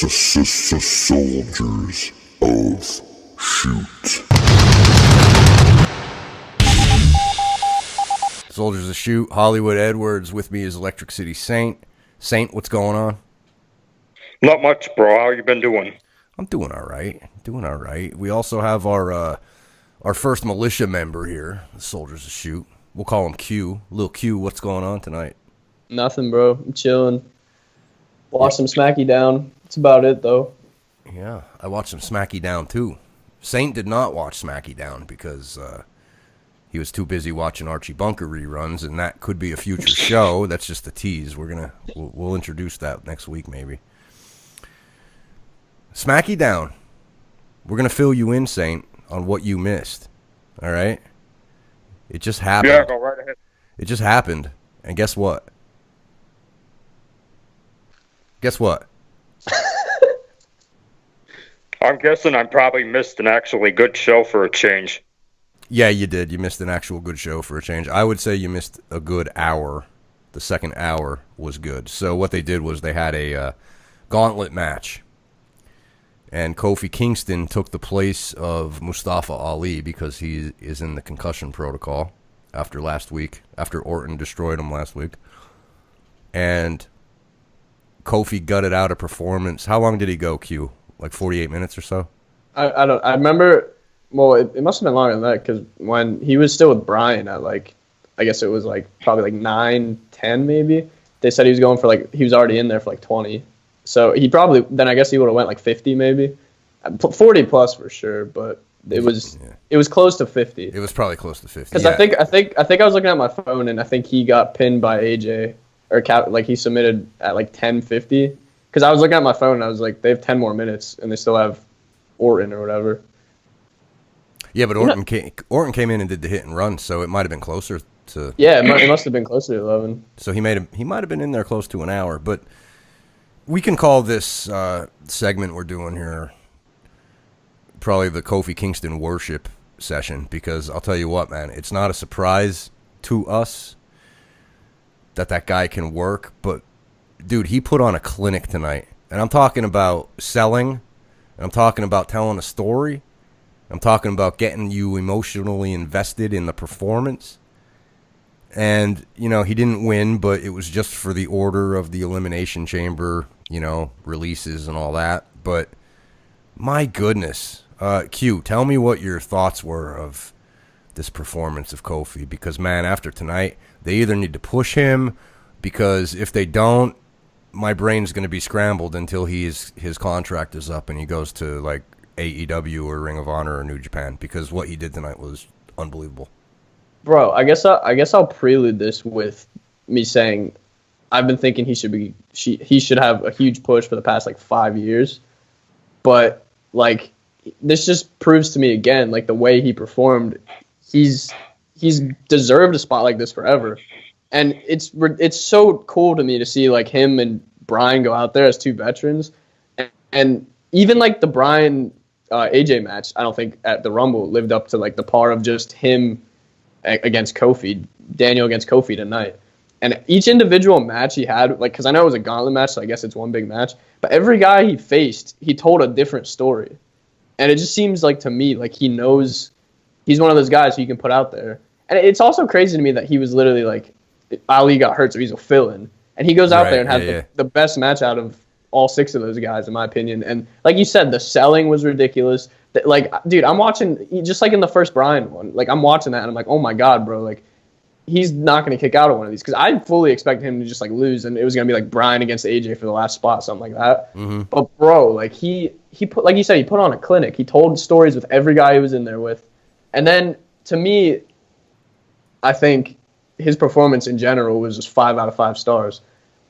Soldiers of Shoot. Soldiers of Shoot, Hollywood Edwards. With me is Electric City Saint. Saint, what's going on? Not much, bro. How you been doing? I'm doing all right. We also have our first militia member here, the Soldiers of Shoot. We'll call him Q. Lil Q, what's going on tonight? Nothing, bro. I'm chilling. Watch some Smacky Down. That's about it, though. Yeah, I watched some Smacky Down, too. Saint did not watch Smacky Down because he was too busy watching Archie Bunker reruns, and that could be a future show. That's just a tease. We'll introduce that next week, maybe. Smacky Down. We're going to fill you in, Saint, on what you missed. All right? It just happened. Yeah, go right ahead. It just happened. And guess what? I'm guessing I probably missed an actually good show for a change. Yeah, you did. You missed an actual good show for a change. I would say you missed a good hour. The second hour was good. So what they did was they had a gauntlet match. And Kofi Kingston took the place of Mustafa Ali because he is in the concussion protocol after last week, after Orton destroyed him last week. And Kofi gutted out a performance. How long did he go, Q? Like 48 minutes or so? I remember, well, it must have been longer than that because when he was still with Brian at I guess it was probably 9, 10 maybe. They said he was going for he was already in there for 20. So he probably, then I guess he would have went 50 maybe. 40 plus for sure, but it was close to 50. It was probably close to 50. Because I think I was looking at my phone and I think he got pinned by AJ or he submitted at 10:50. Because I was looking at my phone and I was like, they have 10 more minutes and they still have Orton or whatever. Yeah, but Orton came in and did the hit and run, so it might have been closer to. Yeah, it must have been closer to 11. So he might have been in there close to an hour, but we can call this segment we're doing here probably the Kofi Kingston worship session, because I'll tell you what, man, it's not a surprise to us that guy can work, but dude, he put on a clinic tonight. And I'm talking about selling, and I'm talking about telling a story. I'm talking about getting you emotionally invested in the performance. And, he didn't win, but it was just for the order of the Elimination Chamber, releases and all that. But my goodness, Q, tell me what your thoughts were of this performance of Kofi. Because, man, after tonight, they either need to push him, because if they don't, my brain's going to be scrambled until his contract is up and he goes to AEW or Ring of Honor or New Japan, because what he did tonight was unbelievable. Bro, I guess I'll prelude this with me saying I've been thinking he should have a huge push for the past 5 years, but this just proves to me again the way he performed, he's deserved a spot like this forever. And it's so cool to me to see him and Brian go out there as two veterans, and even the Brian AJ match, I don't think at the Rumble lived up to the par of just him against Kofi, Daniel against Kofi tonight. And each individual match he had, because I know it was a gauntlet match, so I guess it's one big match, but every guy he faced, he told a different story, and it just seems to me he knows he's one of those guys who you can put out there. And it's also crazy to me that he was literally Ali got hurt, so he's a fill-in. And he goes out there and had the best match out of all 6 of those guys, in my opinion. And like you said, the selling was ridiculous. Dude, I'm watching, just in the first Brian one, I'm watching that, and I'm oh my God, bro, he's not going to kick out of one of these. Because I fully expected him to just, lose, and it was going to be, Brian against AJ for the last spot, something like that. Mm-hmm. But, bro, he put, like you said, he put on a clinic. He told stories with every guy he was in there with. And then, to me, I think his performance in general was just 5 out of 5 stars.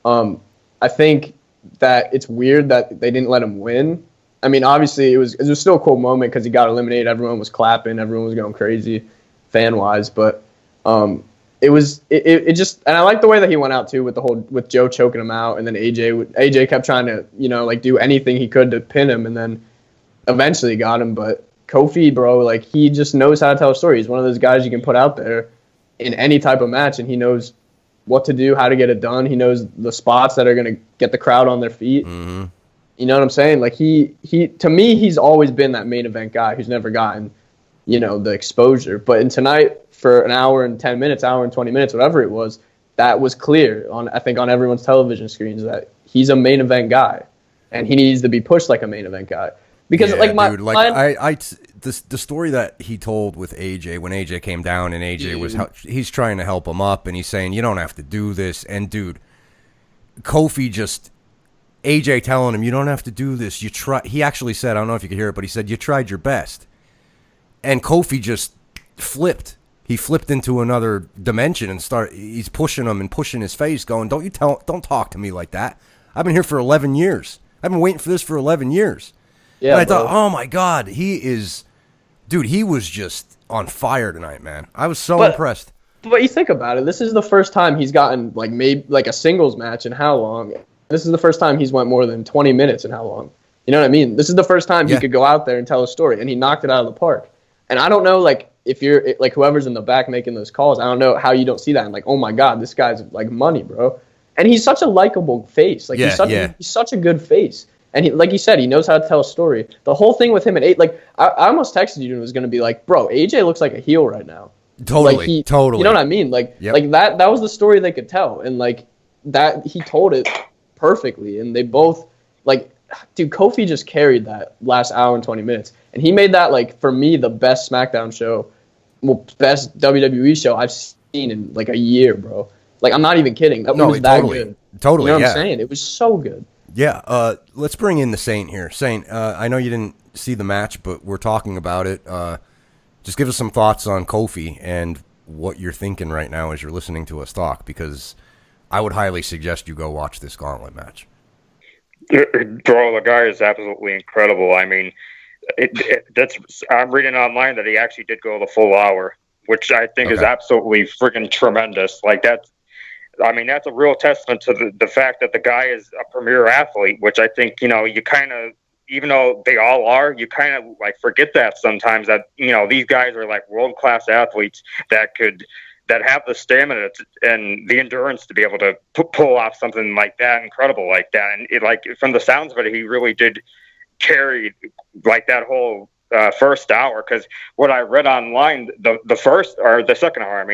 I think that it's weird that they didn't let him win. I mean, obviously it was still a cool moment because he got eliminated. Everyone was clapping. Everyone was going crazy, fan wise. But it just, and I like the way that he went out too with Joe choking him out, and then AJ kept trying to do anything he could to pin him, and then eventually got him. But Kofi, bro, he just knows how to tell a story. He's one of those guys you can put out there in any type of match, and he knows what to do, how to get it done. He knows the spots that are going to get the crowd on their feet. Mm-hmm. You know what I'm saying? Like he to me, he's always been that main event guy who's never gotten, the exposure. But in tonight, for an hour and 10 minutes, hour and 20 minutes, whatever it was, that was clear I think on everyone's television screens that he's a main event guy, and he needs to be pushed like a main event guy. Because the story that he told with AJ when AJ came down and AJ he's trying to help him up and he's saying you don't have to do this, and dude, Kofi just AJ telling him you don't have to do this. He actually said, I don't know if you could hear it, but he said you tried your best, and Kofi just flipped. He flipped into another dimension and he's pushing him and pushing his face, going, don't talk to me like that. I've been here for 11 years. I've been waiting for this for 11 years. Yeah, and I thought, oh my God, he was just on fire tonight, man. I was so impressed. But you think about it, this is the first time he's gotten maybe a singles match in how long? This is the first time he's went more than 20 minutes in how long? You know what I mean? This is the first time he could go out there and tell a story, and he knocked it out of the park. And I don't know, if you're whoever's in the back making those calls, I don't know how you don't see that and oh my God, this guy's money, bro. And he's such a likable face. He's such a good face. And he, like you said, he knows how to tell a story. The whole thing with him at 8, I almost texted you and was going to be bro, AJ looks like a heel right now. Totally, totally. You know what I mean? That was the story they could tell. And that he told it perfectly. And they both, dude, Kofi just carried that last hour and 20 minutes. And he made that, for me, the best SmackDown show, best WWE show I've seen in, a year, bro. I'm not even kidding. That was that good. Totally, you know what I'm saying? It was so good. Yeah, let's bring in the Saint here. Saint, I know you didn't see the match, but we're talking about it. Just give us some thoughts on Kofi and what you're thinking right now as you're listening to us talk, because I would highly suggest you go watch this gauntlet match. Bro, the guy is absolutely incredible. I mean, I'm reading online that he actually did go the full hour, which I think is absolutely freaking tremendous. That's a real testament to the fact that the guy is a premier athlete, which I think, you kind of, even though they all are, you kind of forget that sometimes that, these guys are world-class athletes that have the stamina and the endurance to be able to pull off something like that, incredible like that. And it, from the sounds of it, he really did carry that whole first hour, because what I read online, the first or the second hour,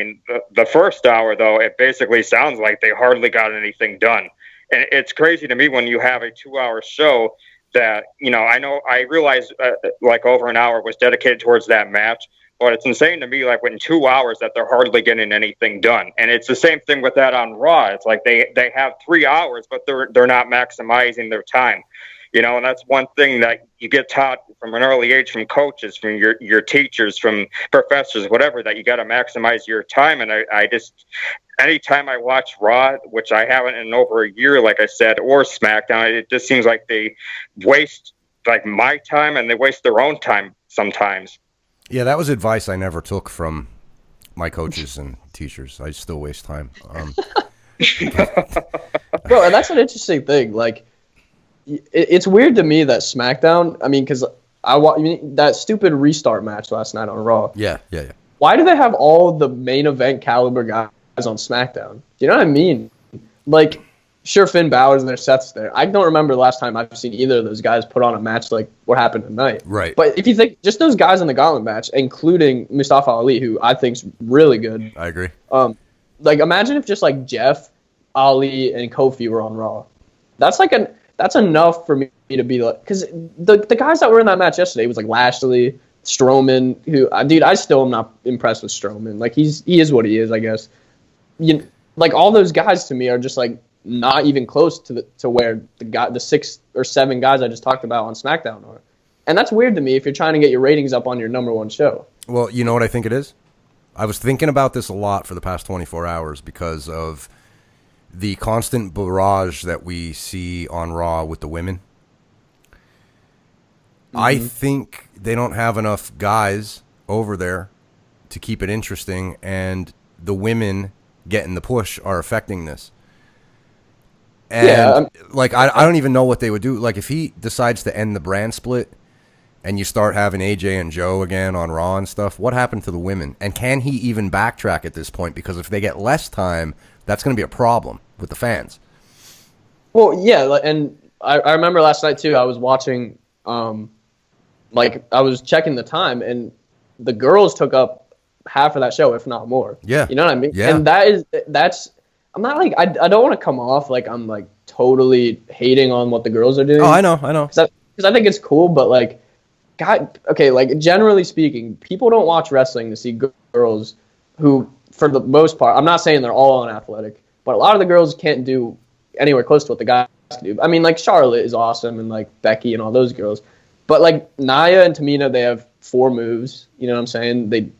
the first hour, though, it basically sounds like they hardly got anything done. And it's crazy to me when you have a 2-hour show that, I realize over an hour was dedicated towards that match, but it's insane to me, when 2 hours that they're hardly getting anything done. And it's the same thing with that on Raw. It's they have 3 hours, but they're not maximizing their time. And that's one thing that you get taught from an early age from coaches, from your teachers, from professors, whatever, that you got to maximize your time. And I just, anytime I watch Raw, which I haven't in over a year, like I said, or SmackDown, it just seems like they waste my time and they waste their own time sometimes. Yeah, that was advice I never took from my coaches and teachers. I still waste time. Bro, and that's an interesting thing. It's weird to me that SmackDown, because that stupid restart match last night on Raw. Yeah. Why do they have all the main event caliber guys on SmackDown? Do you know what I mean? Sure, Finn Balor's there, Seth's there. I don't remember the last time I've seen either of those guys put on a match like what happened tonight. Right. But if you think, just those guys in the gauntlet match, including Mustafa Ali, who I think's really good. I agree. Imagine if just Jeff, Ali, and Kofi were on Raw. That's enough for me to be because the guys that were in that match yesterday was Lashley, Strowman, who, dude, I still am not impressed with Strowman. He is what he is, I guess. All those guys to me are just not even close to where the 6 or 7 guys I just talked about on SmackDown are. And that's weird to me if you're trying to get your ratings up on your number one show. Well, you know what I think it is? I was thinking about this a lot for the past 24 hours because of the constant barrage that we see on Raw with the women. Mm-hmm. I think they don't have enough guys over there to keep it interesting, and the women getting the push are affecting this. And I don't even know what they would do. If he decides to end the brand split and you start having AJ and Joe again on Raw and stuff, what happened to the women? And can he even backtrack at this point? Because if they get less time, that's going to be a problem with the fans. Well, yeah, and I remember last night too. I was watching, like I was checking the time, and the girls took up half of that show, if not more. Yeah, you know what I mean. Yeah, and that's. I'm not like I don't want to come off like I'm like totally hating on what the girls are doing. Oh, I know. Because I think it's cool, but like, God, okay, like generally speaking, people don't watch wrestling to see girls who, for the most part, I'm not saying they're all unathletic, but a lot of the girls can't do anywhere close to what the guys can do. I mean, like Charlotte is awesome, and like Becky and all those girls, but like Nia and Tamina, they have 4 moves. You know what I'm saying? They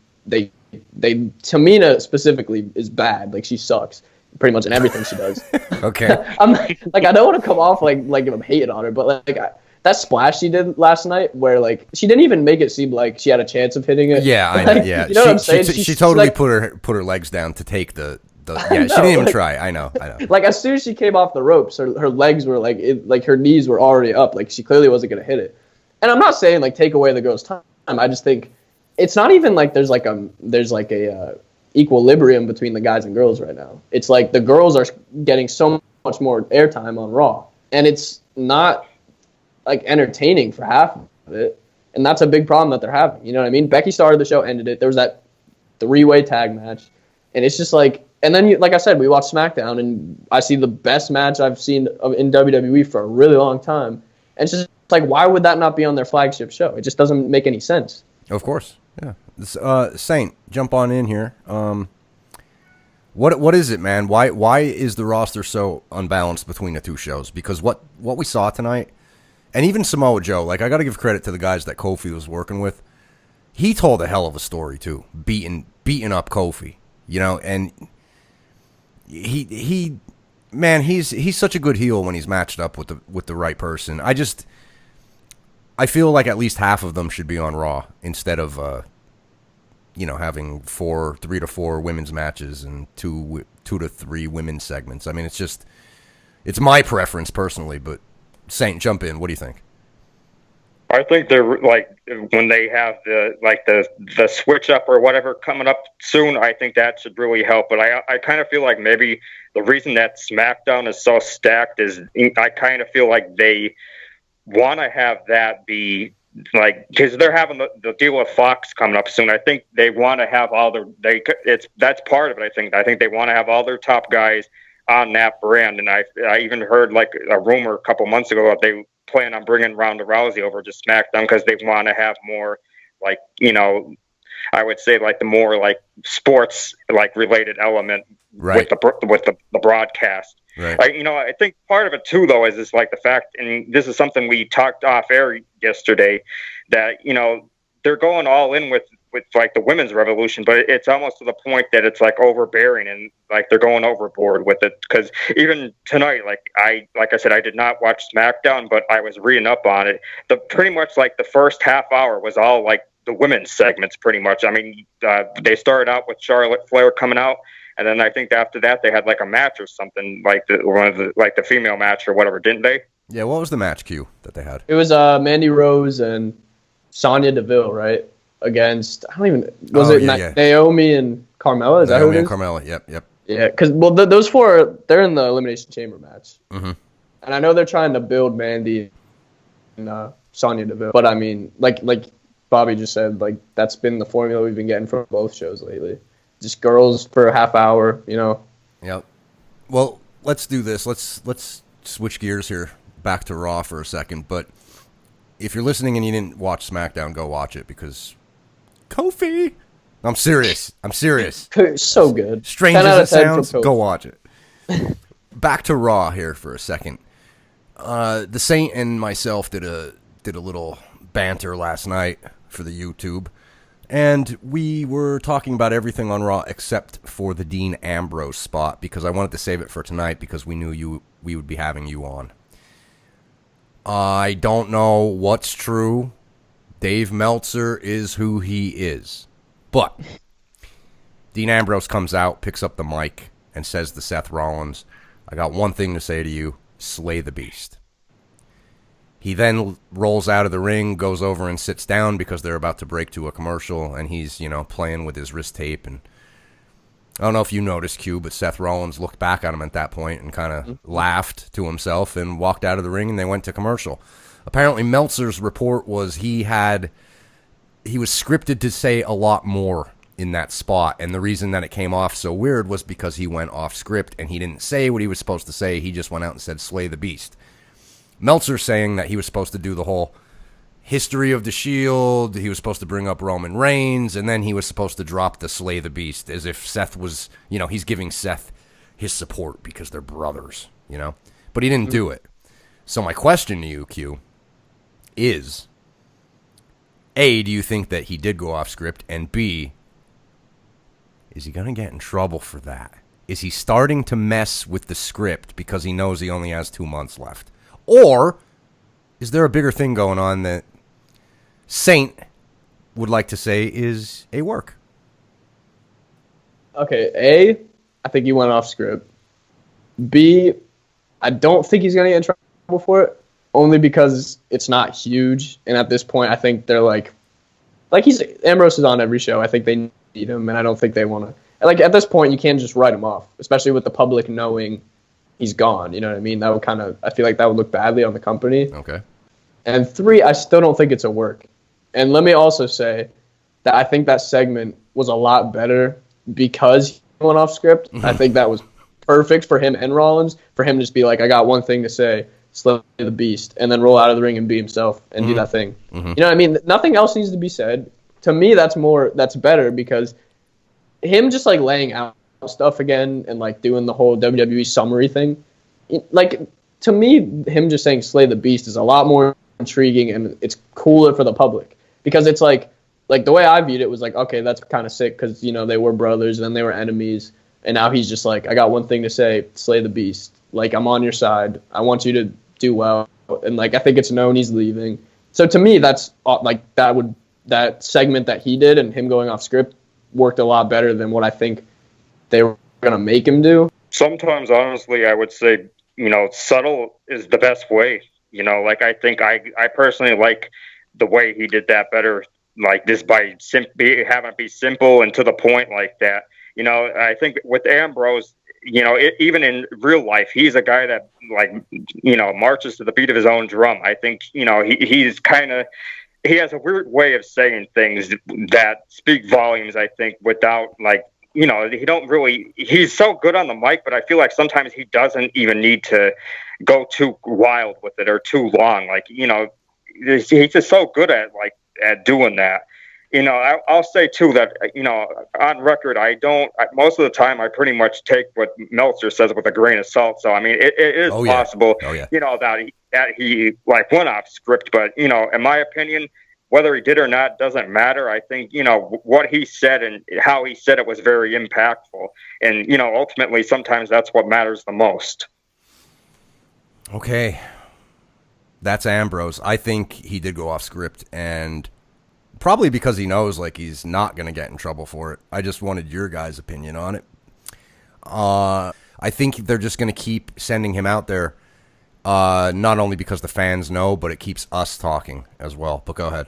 Tamina specifically is bad. Like she sucks pretty much in everything she does. Okay. I'm like I don't want to come off like I'm hating on her, but like that splash she did last night, where like she didn't even make it seem like she had a chance of hitting it. Yeah, I like, know. Yeah, you know what I'm saying? She totally like, put her legs down to take the. Yeah, know, she didn't even like, try. I know. Like as soon as she came off the ropes, her legs were like her knees were already up. Like she clearly wasn't gonna hit it. And I'm not saying like take away the girl's time. I just think it's not even like there's like a equilibrium between the guys and girls right now. It's like the girls are getting so much more airtime on Raw, and it's not like entertaining for half of it, and that's a big problem that they're having. You know what I mean? Becky started the show, ended it. There was that 3-way tag match, and it's just like, and then like I said, we watched SmackDown, and I see the best match I've seen in WWE for a really long time, and it's just like, why would that not be on their flagship show? It just doesn't make any sense. Of course, yeah. Saint, jump on in here. What is it, man? Why is the roster so unbalanced between the two shows? Because what we saw tonight, and even Samoa Joe, like I got to give credit to the guys that Kofi was working with. He told a hell of a story too, beating up Kofi, you know, and he's such a good heel when he's matched up with the right person. I feel like at least half of them should be on Raw instead of having 3 to 4 women's matches and 2 to 3 women's segments. I mean, it's my preference personally, but Saint, jump in. What do you think? I think they're like when they have the switch up or whatever coming up soon. I think that should really help. But I kind of feel like maybe the reason that SmackDown is so stacked is I kind of feel like they want to have that be like, because they're having the deal with Fox coming up soon. I think they want to have all that's part of it. I think they want to have all their top guys on that brand. And I even heard like a rumor a couple months ago that they plan on bringing Ronda Rousey over to SmackDown because they want to have more, like, I would say like the more like sports like related element right. with the broadcast. Right. I think part of it too, though, is like the fact, and this is something we talked off air yesterday, that they're going all in with like the women's revolution, but it's almost to the point that it's like overbearing and like they're going overboard with it. Because even tonight, like I said, I did not watch SmackDown, but I was reading up on it. Pretty much like the first half hour was all like the women's segments, pretty much. I mean, they started out with Charlotte Flair coming out. And then I think after that they had like a match or something, like the female match or whatever, didn't they? Yeah, what was the match cue that they had? It was Mandy Rose and Sonya Deville, right? Against Naomi and Carmella? Is that who it is? Naomi and Carmella, yep. Yeah, because those 4, they're in the Elimination Chamber match. Mm-hmm. And I know they're trying to build Mandy and Sonya Deville. But I mean, like Bobby just said, like that's been the formula we've been getting from both shows lately. Just girls for a half hour, Yep. Well, let's do this. Let's switch gears here back to Raw for a second. But if you're listening and you didn't watch SmackDown, go watch it because Kofi. I'm serious. So good. Strange as it sounds, go watch it. Back to Raw here for a second. The Saint and myself did a little banter last night for the YouTube. And we were talking about everything on Raw except for the Dean Ambrose spot because I wanted to save it for tonight because we knew we would be having you on. I don't know what's true. Dave Meltzer is who he is. But Dean Ambrose comes out, picks up the mic, and says to Seth Rollins, I got one thing to say to you, slay the beast. He then rolls out of the ring, goes over and sits down because they're about to break to a commercial, and he's, playing with his wrist tape. And I don't know if you noticed, Q, but Seth Rollins looked back at him at that point and kind of laughed to himself and walked out of the ring, and they went to commercial. Apparently, Meltzer's report was he was scripted to say a lot more in that spot, and the reason that it came off so weird was because he went off script and he didn't say what he was supposed to say. He just went out and said, "Slay the Beast." Meltzer saying that he was supposed to do the whole history of the Shield, he was supposed to bring up Roman Reigns, and then he was supposed to drop the Slay the Beast, as if Seth was, he's giving Seth his support because they're brothers, but he didn't do it. So my question to you, Q, is, A, do you think that he did go off script, and B, is he going to get in trouble for that? Is he starting to mess with the script because he knows he only has 2 months left? Or is there a bigger thing going on that Saint would like to say is a work? Okay, A, I think he went off script. B, I don't think he's going to get in trouble for it, only because it's not huge. And at this point, I think they're Ambrose is on every show. I think they need him, and I don't think they want to. At this point, you can't just write him off, especially with the public knowing he's gone. You know what I mean? That would I feel like that would look badly on the company. Okay. And 3, I still don't think it's a work. And let me also say that I think that segment was a lot better because he went off script. I think that was perfect for him and Rollins, for him to just be like, I got one thing to say, slay the Beast, and then roll out of the ring and be himself and do that thing. You know what I mean? Nothing else needs to be said. To me, that's better, because him just laying out stuff again and doing the whole WWE summary thing, to me, him just saying slay the Beast is a lot more intriguing, and it's cooler for the public, because it's like the way I viewed it was okay, that's kind of sick, because they were brothers and then they were enemies, and now he's just I got one thing to say, slay the Beast, I'm on your side, I want you to do well, and I think it's known he's leaving. So to me, that's that segment that he did and him going off script worked a lot better than what I think they were going to make him do. Sometimes, honestly, I would say, subtle is the best way. I think I personally like the way he did that better, this by having it be simple and to the point like that. I think with Ambrose, even in real life, he's a guy that marches to the beat of his own drum. I think, he has a weird way of saying things that speak volumes, I think, without he's so good on the mic, but I feel like sometimes he doesn't even need to go too wild with it or too long. He's just so good at doing that. I'll say too that, on record, most of the time I pretty much take what Meltzer says with a grain of salt. So, I mean, it is possible, that he went off script, but, in my opinion, whether he did or not doesn't matter. I think, what he said and how he said it was very impactful. And, ultimately, sometimes that's what matters the most. Okay. That's Ambrose. I think he did go off script, and probably because he knows he's not going to get in trouble for it. I just wanted your guys' opinion on it. I think they're just going to keep sending him out there, not only because the fans know, but it keeps us talking as well. But go ahead.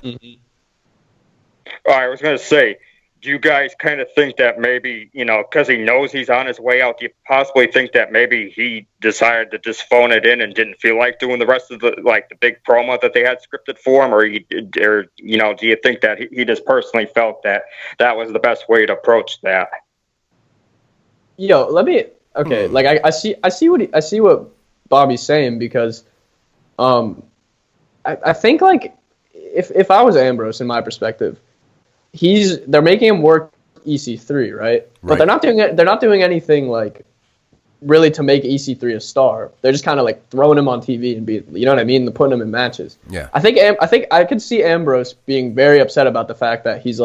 I was going to say, do you guys kind of think that maybe, because he knows he's on his way out, do you possibly think that maybe he decided to just phone it in and didn't feel like doing the rest of the big promo that they had scripted for him? Or do you think that he just personally felt that that was the best way to approach that? I see what Bobby's saying, because I think if I was Ambrose, in my perspective, they're making him work EC3, right? But they're not doing anything really to make EC3 a star. They're just kind of throwing him on TV and you know what I mean, and putting him in matches. Yeah. I think I could see Ambrose being very upset about the fact that he's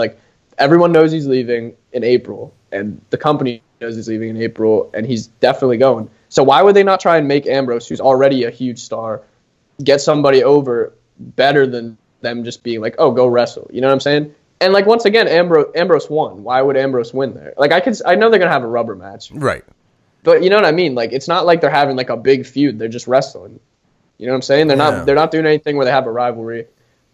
everyone knows he's leaving in April, and the company knows he's leaving in April, and he's definitely going. So why would they not try and make Ambrose, who's already a huge star, get somebody over better than them just being oh, go wrestle? You know what I'm saying? And once again, Ambrose won. Why would Ambrose win there? I know they're gonna have a rubber match, right? But you know what I mean. It's not like they're having a big feud. They're just wrestling. You know what I'm saying? They're not doing anything where they have a rivalry.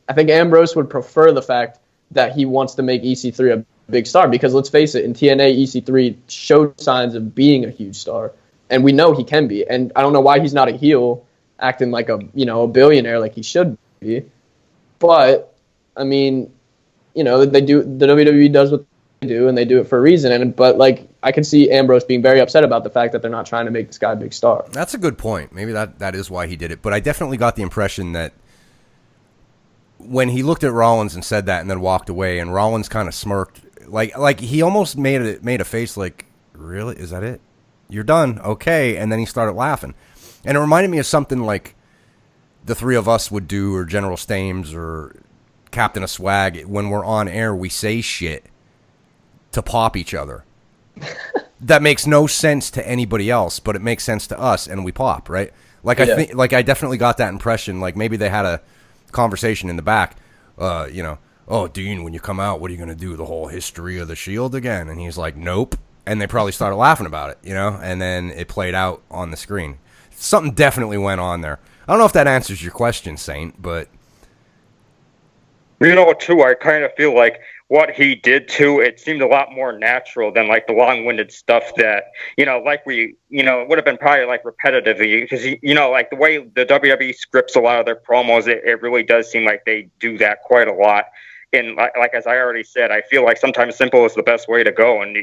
I think Ambrose would prefer the fact that he wants to make EC3 a big star, because let's face it, in TNA, EC3 showed signs of being a huge star, and we know he can be. And I don't know why he's not a heel, acting like a billionaire like he should be. But I mean, the WWE does what they do, and they do it for a reason. But like, I can see Ambrose being very upset about the fact that they're not trying to make this guy a big star. That's a good point. Maybe that is why he did it. But I definitely got the impression that when he looked at Rollins and said that and then walked away, and Rollins kind of smirked, like he almost made a face like, really? Is that it? You're done? Okay. And then he started laughing. And it reminded me of something like the three of us would do, or General Stames, or Captain of Swag. When we're on air, we say shit to pop each other. That makes no sense to anybody else, but it makes sense to us, and we pop, right? Like, I think, like, I definitely got that impression. Like, maybe they had a conversation in the back, oh, Dean, when you come out, what are you going to do? The whole history of the Shield again? And he's like, nope. And they probably started laughing about it, and then it played out on the screen. Something definitely went on there. I don't know if that answers your question, Saint, but... Too, I kind of feel like what he did, too, it seemed a lot more natural than, like, the long-winded stuff that, like it would have been probably, like, repetitive. Because, like, the way the WWE scripts a lot of their promos, it really does seem like they do that quite a lot. And, like as I already said, I feel like sometimes simple is the best way to go. And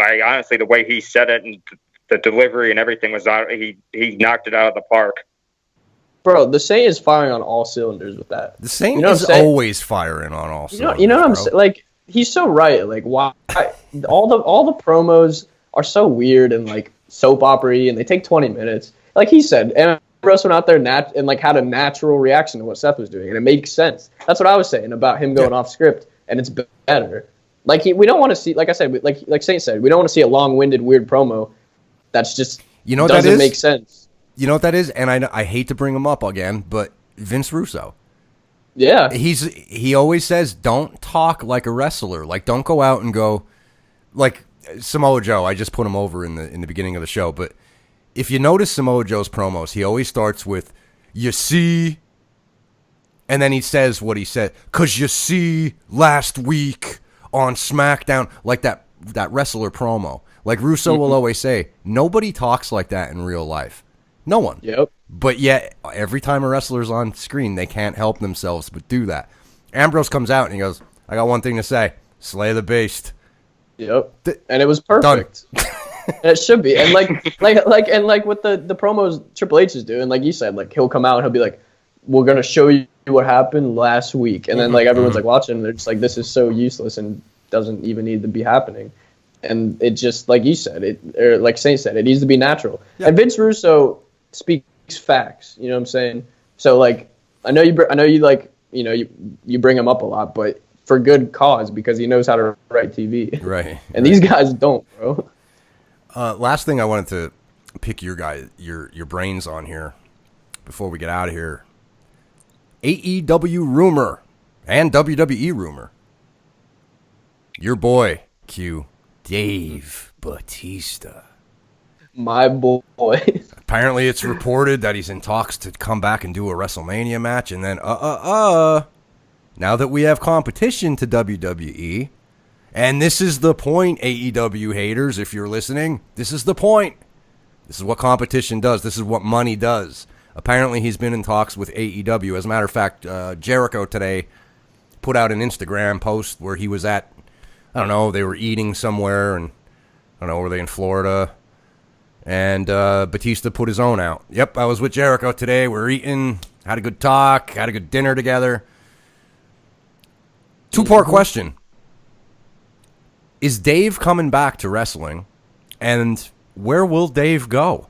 I honestly, the way he said it and the delivery and everything was out, he knocked it out of the park. Bro, the Saint is firing on all cylinders with that. The Saint is always firing on all cylinders. You know what I'm saying? Like, he's so right. Like, why all the promos are so weird and like soap opera-y, and they take 20 minutes. Like he said, Ambrose went out there and like had a natural reaction to what Seth was doing, and it makes sense. That's what I was saying about him going off script, and it's better. Like, we don't want to see, like I said, like Saint said, we don't want to see a long-winded weird promo that's just doesn't make sense. You know what that is? And I hate to bring him up again, but Vince Russo. Yeah. He always says, don't talk like a wrestler. Like, don't go out and go, like Samoa Joe. I just put him over in the beginning of the show. But if you notice Samoa Joe's promos, he always starts with, you see, and then he says what he said. Because you see, last week on SmackDown, like that wrestler promo. Like Russo will always say, nobody talks like that in real life. No one. Yep. But yet, every time a wrestler's on screen, they can't help themselves but do that. Ambrose comes out and he goes, I got one thing to say. Slay the beast. Yep. And it was perfect. And it should be. And like with the promos Triple H is doing, like you said, like he'll come out and he'll be like, we're going to show you what happened last week. And then like everyone's like watching and they're just like, this is so useless and doesn't even need to be happening. And it just, like you said, or like Saint said, it needs to be natural. Yeah. And Vince Russo speaks facts, you know what I'm saying? So like, I know you like, you bring him up a lot, but for good cause, because he knows how to write TV. Right. And these guys don't, bro. Last thing I wanted to pick your brains on here before we get out of here. AEW rumor and WWE rumor. Your boy, Q, Dave Batista. My boy. Apparently it's reported that he's in talks to come back and do a WrestleMania match, and then now that we have competition to WWE, and this is the point, AEW haters, if you're listening, this is the point. This is what competition does. This is what money does. Apparently he's been in talks with AEW. As a matter of fact, Jericho today put out an Instagram post where he was at, I don't know, they were eating somewhere, and I don't know, were they in Florida? And Batista put his own out. Yep, I was with Jericho today. We're eating, had a good talk, had a good dinner together. Two-part question. Is Dave coming back to wrestling? And where will Dave go?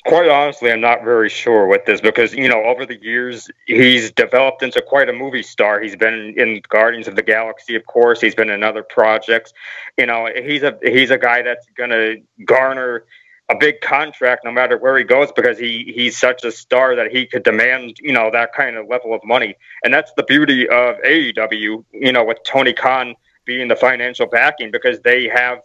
Quite honestly, I'm not very sure with this because, over the years, he's developed into quite a movie star. He's been in Guardians of the Galaxy, of course. He's been in other projects. He's a guy that's going to garner a big contract no matter where he goes because he's such a star that he could demand, that kind of level of money. And that's the beauty of AEW, with Tony Khan being the financial backing because they have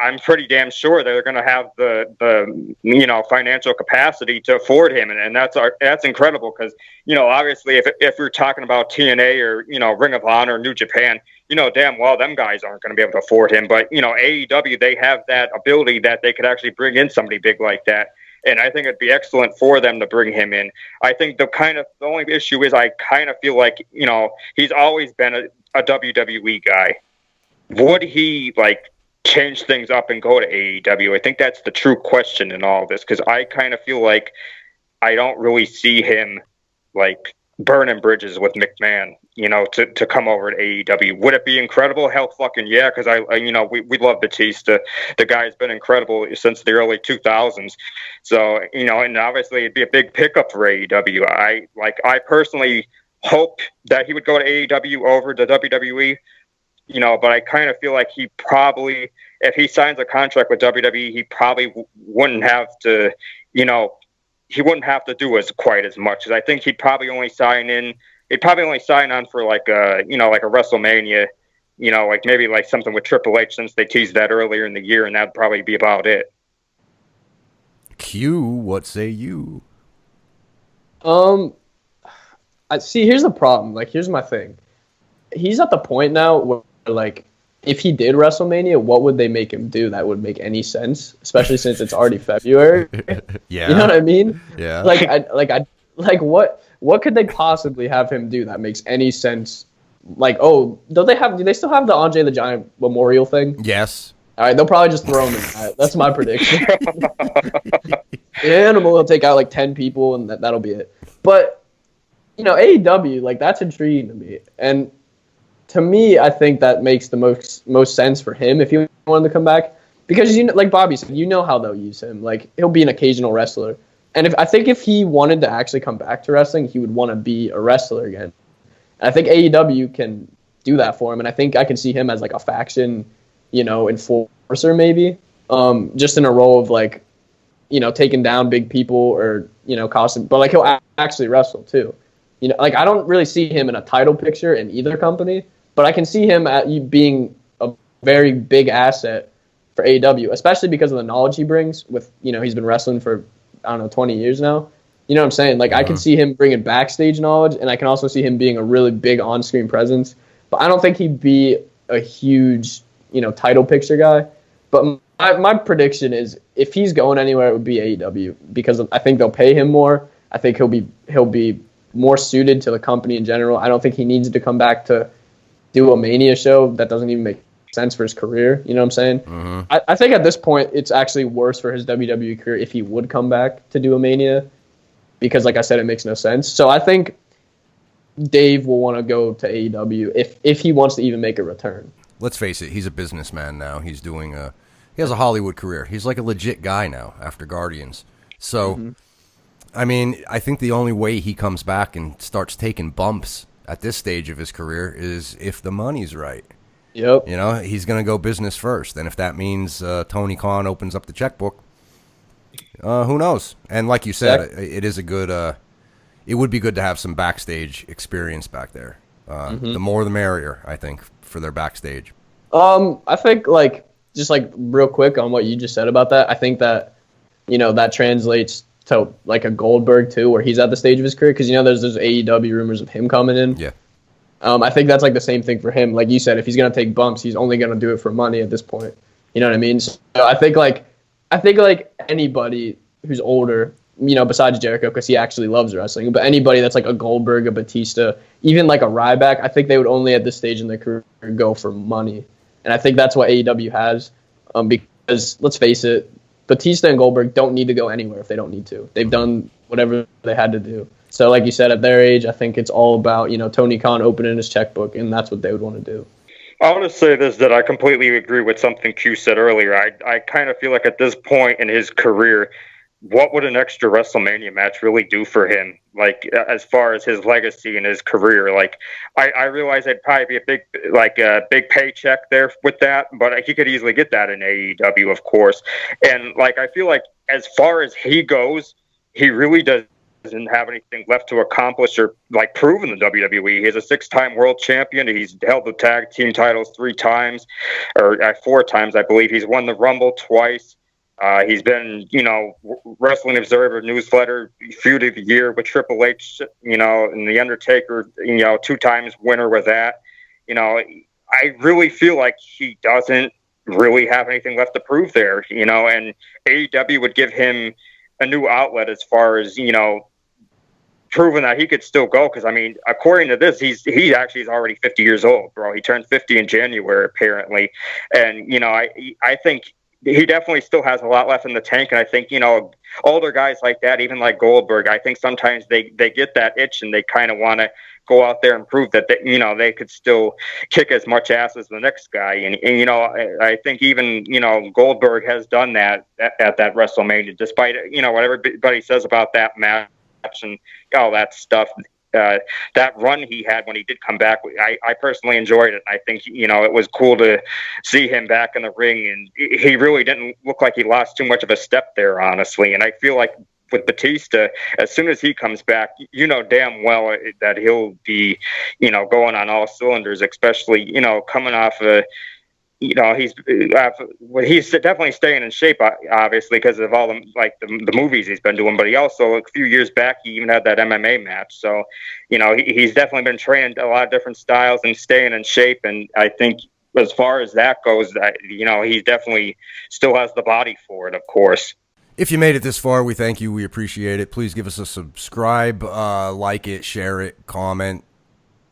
I'm pretty damn sure they're going to have the financial capacity to afford him, and that's incredible because obviously if we're talking about TNA or Ring of Honor or New Japan, damn well them guys aren't going to be able to afford him, but AEW, they have that ability that they could actually bring in somebody big like that. And I think it'd be excellent for them to bring him in. I think the only issue is I kind of feel like, he's always been a WWE guy. Would he change things up and go to AEW? I think that's the true question in all this, because I kind of feel like I don't really see him burning bridges with McMahon, to come over to AEW. Would it be incredible? Hell fucking yeah, because we love Batista. The guy's been incredible since the early 2000s. So, and obviously it'd be a big pickup for AEW. I personally hope that he would go to AEW over to WWE, but I kind of feel like he probably, if he signs a contract with WWE, he probably wouldn't have to, he wouldn't have to do quite as much. Because I think he'd probably only sign on for a WrestleMania, maybe something with Triple H, since they teased that earlier in the year, and that'd probably be about it. Q, what say you? I see. Here's the problem. Here's my thing. He's at the point now where, if he did WrestleMania, what would they make him do that would make any sense? Especially since it's already February. Yeah. You know what I mean? Yeah. What could they possibly have him do that makes any sense? Do they still have the Andre the Giant memorial thing? Yes. All right, they'll probably just throw him in that. That's my prediction. The Animal will take out 10 people, and that'll be it. But AEW, that's intriguing to me. And to me, I think that makes the most sense for him if he wanted to come back. Because, like Bobby said, how they'll use him. He'll be an occasional wrestler. And I think if he wanted to actually come back to wrestling, he would want to be a wrestler again. And I think AEW can do that for him. And I think I can see him as a faction, enforcer maybe. Just in a role of taking down big people or, costing. But he'll actually wrestle too. I don't really see him in a title picture in either company, but I can see him being a very big asset for AEW, especially because of the knowledge he brings with, he's been wrestling for, 20 years now. You know what I'm saying? I can see him bringing backstage knowledge, and I can also see him being a really big on-screen presence, but I don't think he'd be a huge, title picture guy. But my prediction is if he's going anywhere, it would be AEW, because I think they'll pay him more. I think he'll be more suited to the company in general. I don't think he needs to come back to do a Mania show. That doesn't even make sense for his career. You know what I'm saying? Mm-hmm. I think at this point, it's actually worse for his WWE career if he would come back to do a Mania, because like I said, it makes no sense. So I think Dave will want to go to AEW if he wants to even make a return. Let's face it, he's a businessman now. He has a Hollywood career. He's a legit guy now after Guardians. So, I think the only way he comes back and starts taking bumps at this stage of his career is if the money's right. Yep. He's going to go business first. And if that means Tony Khan opens up the checkbook, who knows? And like you said, it is a good, it would be good to have some backstage experience back there. The more the merrier, I think, for their backstage. I think just real quick on what you just said about that, I think that, that translates to a Goldberg too, where he's at the stage of his career. Cause there's those AEW rumors of him coming in. Yeah. I think that's the same thing for him. Like you said, if he's going to take bumps, he's only going to do it for money at this point. You know what I mean? So I think anybody who's older, besides Jericho, because he actually loves wrestling, but anybody that's a Goldberg, a Batista, even a Ryback, I think they would only at this stage in their career go for money. And I think that's what AEW has, because let's face it, Batista and Goldberg don't need to go anywhere if they don't need to. They've done whatever they had to do. So like you said, at their age, I think it's all about, Tony Khan opening his checkbook, and that's what they would want to do. I want to say this, that I completely agree with something Q said earlier. I kind of feel like at this point in his career, what would an extra WrestleMania match really do for him? As far as his legacy and his career, I realize it'd probably be a big paycheck there with that, but he could easily get that in AEW, of course. And I feel like as far as he goes, he really does doesn't have anything left to accomplish or like prove in the WWE. He's a 6-time world champion. He's held the tag team titles 3 times, or 4 times, I believe. He's won the Rumble twice. He's been, Wrestling Observer newsletter feud of the year with Triple H, and The Undertaker, 2 times winner with that. I really feel like he doesn't really have anything left to prove there, and AEW would give him a new outlet as far as, proving that he could still go. Because, I mean, according to this, he actually is already 50 years old, bro. He turned 50 in January, apparently. And, I think he definitely still has a lot left in the tank. And I think, older guys like that, even like Goldberg, I think sometimes they get that itch and they kind of want to go out there and prove that they could still kick as much ass as the next guy. And I think even, Goldberg has done that at that WrestleMania, despite, what everybody says about that match and all that stuff. That run he had when he did come back, I personally enjoyed it. I think, it was cool to see him back in the ring, and he really didn't look like he lost too much of a step there, honestly. And I feel like with Batista, as soon as he comes back, damn well that he'll be, going on all cylinders, especially, coming off a, he's definitely staying in shape, obviously, because of all the movies he's been doing. But he also, a few years back, he even had that MMA match. So, he's definitely been training a lot of different styles and staying in shape. And I think as far as that goes, he definitely still has the body for it, of course. If you made it this far, we thank you. We appreciate it. Please give us a subscribe, like it, share it, comment.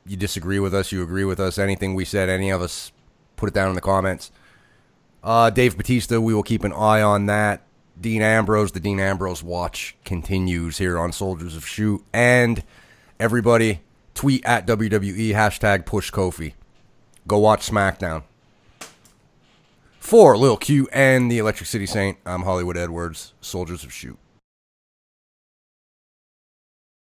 You disagree with us, you agree with us, anything we said, any of us, put it down in the comments. Dave Batista, we will keep an eye on that. Dean Ambrose, the Dean Ambrose watch continues here on Soldiers of Shoot. And everybody, tweet at WWE, #PushKofi. Go watch SmackDown. For Lil Q and the Electric City Saint, I'm Hollywood Edwards, Soldiers of Shoot.